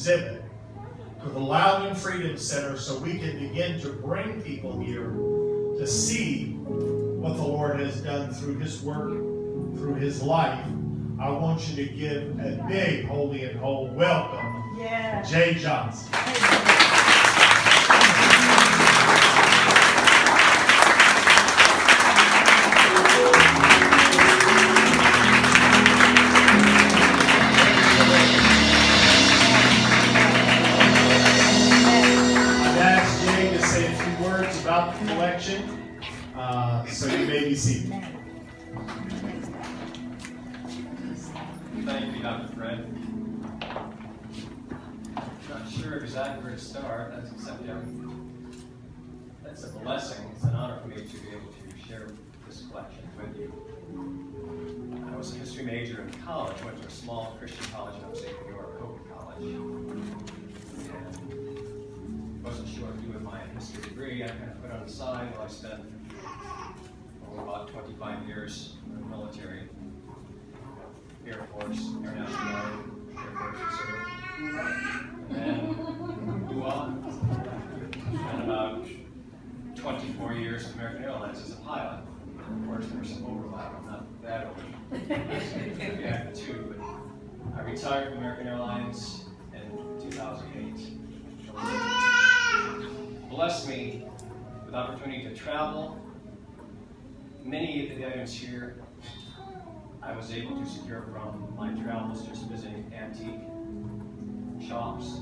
exhibit to the Loudon Freedom Center so we can begin to bring people here to see what the Lord has done through his work, through his life. I want you to give a big holy and whole welcome to Jay Johnson. About the collection, so you may be seated. Thank you, Dr. Fred. Not sure exactly where to start, that's a blessing. It's an honor for me to be able to share this collection with you. I was a history major in college, went to a small Christian college in upstate New York, Hwlcmi College. Wasn't sure what to do with my history degree. I kind of put it on the side while I spent about 25 years in the military, Air Force, Air National Guard, Air Force Reserve, and then grew up. Spent about 24 years with American Airlines as a pilot. Of course, there was some overlap. I'm not that old. Yeah, too, but I retired from American Airlines in 2008. Blessed me with opportunity to travel. Many of the items here I was able to secure from my travels, just visiting antique shops.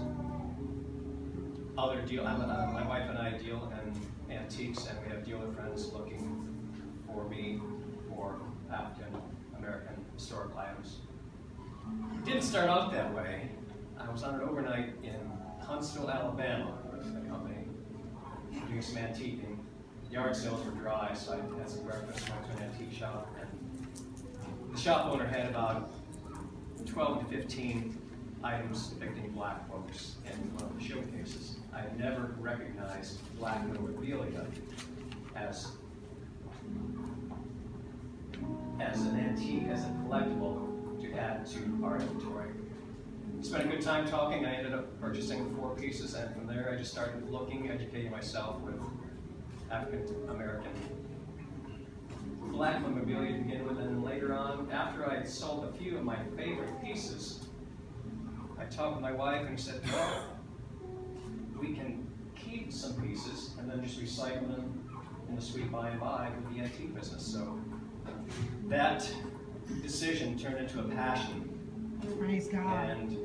My wife and I deal in antiques, and we have dealer friends looking for me for African American historical items. It didn't start out that way. I was on an overnight in Huntsville, Alabama, with the company, doing some antiquing. Yard sales were dry, so I had some breakfast, went to an antique shop, and the shop owner had about 12 to 15 items depicting black folks in one of the showcases. I had never recognized black memorabilia as an antique, as a collectible to add to our inventory. Spent a good time talking. I ended up purchasing 4 pieces, and from there I just started looking, educating myself with African American black memorabilia to begin with, and later on, after I had sold a few of my favorite pieces, I talked with my wife and said, well, we can keep some pieces and then just recycle them in the sweet by and by with the antique business. So that decision turned into a passion. Praise God. And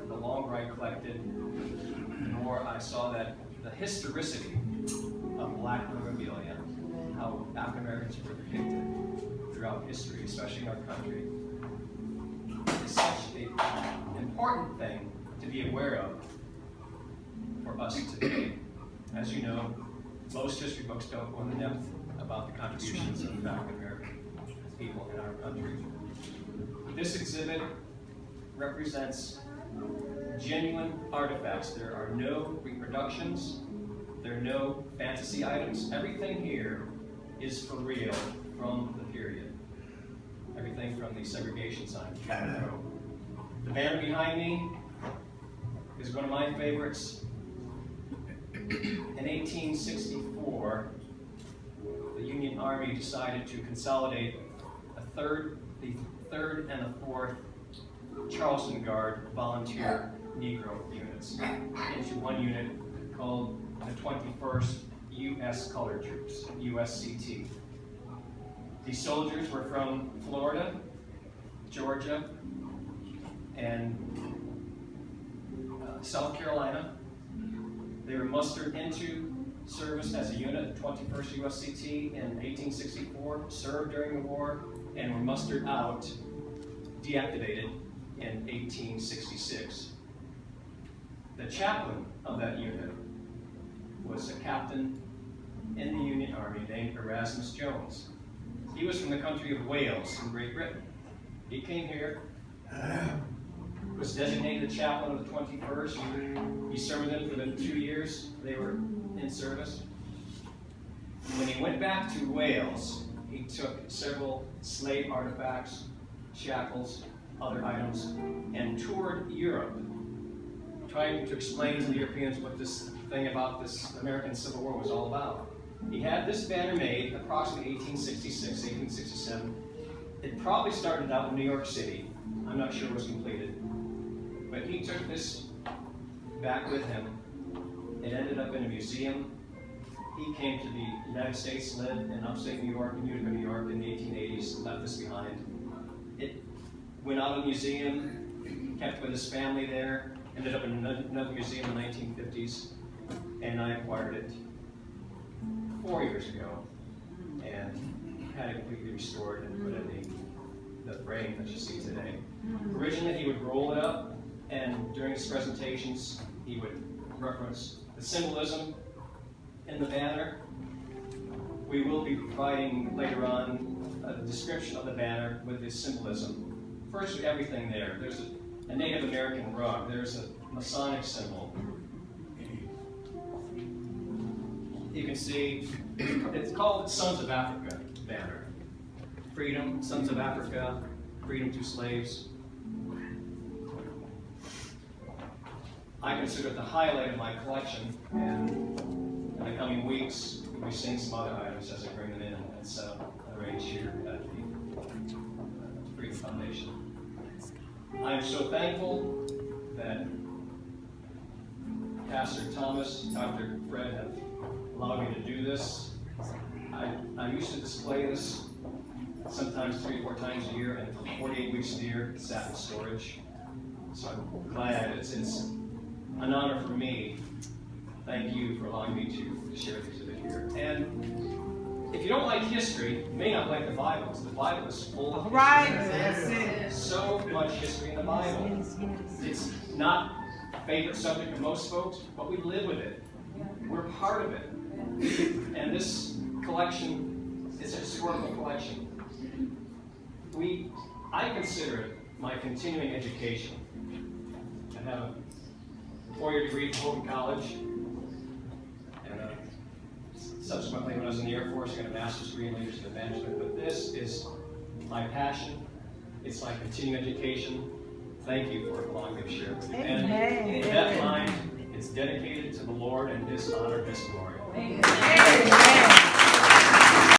the longer I collected, the more I saw that the historicity of black memorabilia, how African Americans were depicted throughout history, especially in our country, is such an important thing to be aware of for us today. As you know, most history books don't go into depth about the contributions of African American people in our country. This exhibit represents genuine artifacts. There are no reproductions. There are no fantasy items. Everything here is for real from the period. Everything from the segregation sign. The banner behind me is one of my favorites. In 1864, the Union Army decided to consolidate the 3rd and the 4th Charleston Guard volunteer Negro units into one unit called the 21st U.S. Colored Troops, USCT. These soldiers were from Florida, Georgia, and South Carolina. They were mustered into service as a unit, the 21st USCT, in 1864, served during the war, and were mustered out, deactivated, in 1866. The chaplain of that unit was a captain in the Union Army named Erasmus Jones. He was from the country of Wales in Great Britain. He came here, was designated the chaplain of the 21st. He served with them for the 2 years they were in service. When he went back to Wales, he took several slave artifacts, shackles, other items, and toured Europe, trying to explain to the Europeans what this thing about this American Civil War was all about. He had this banner made approximately 1866, 1867. It probably started out in New York City. I'm not sure it was completed. But he took this back with him. It ended up in a museum. He came to the United States, lived in upstate New York, in Utica, New York in the 1880s, left this behind. It went out of the museum, kept with his family there, ended up in another museum in the 1950s, and I acquired it 4 years ago and had it completely restored and put in the frame that you see today. Originally, he would roll it up, and during his presentations, he would reference the symbolism in the banner. We will be providing later on a description of the banner with the symbolism. First, everything there. There's a Native American rug. There's a Masonic symbol. You can see it's called Sons of Africa banner. Freedom, Sons of Africa, freedom to slaves. I consider it the highlight of my collection, and in the coming weeks, we'll be seeing some other items as I bring them in and set up arranged here at the Freedom Foundation. I am so thankful that Pastor Thomas, Dr. Fred have allowed me to do this. I used to display this sometimes 3 or 4 times a year, and for 48 weeks a year, it sat in storage. So I'm glad it's an honor for me. Thank you for allowing me to share this with you here. And if you don't like history, you may not like the Bible, because the Bible is full of history. Right, that's it. So much history in the Bible. It's not a favorite subject of most folks, but we live with it. We're part of it. And this collection is a historical collection. I consider it my continuing education. I have a 4-year degree from Hwlcmi College, and subsequently when I was in the Air Force, I got a master's degree in leadership management. But this is my passion. It's my continuing education. Thank you for allowing me to share with you. And with that mind, it's dedicated to the Lord and His honor, His glory. Amen.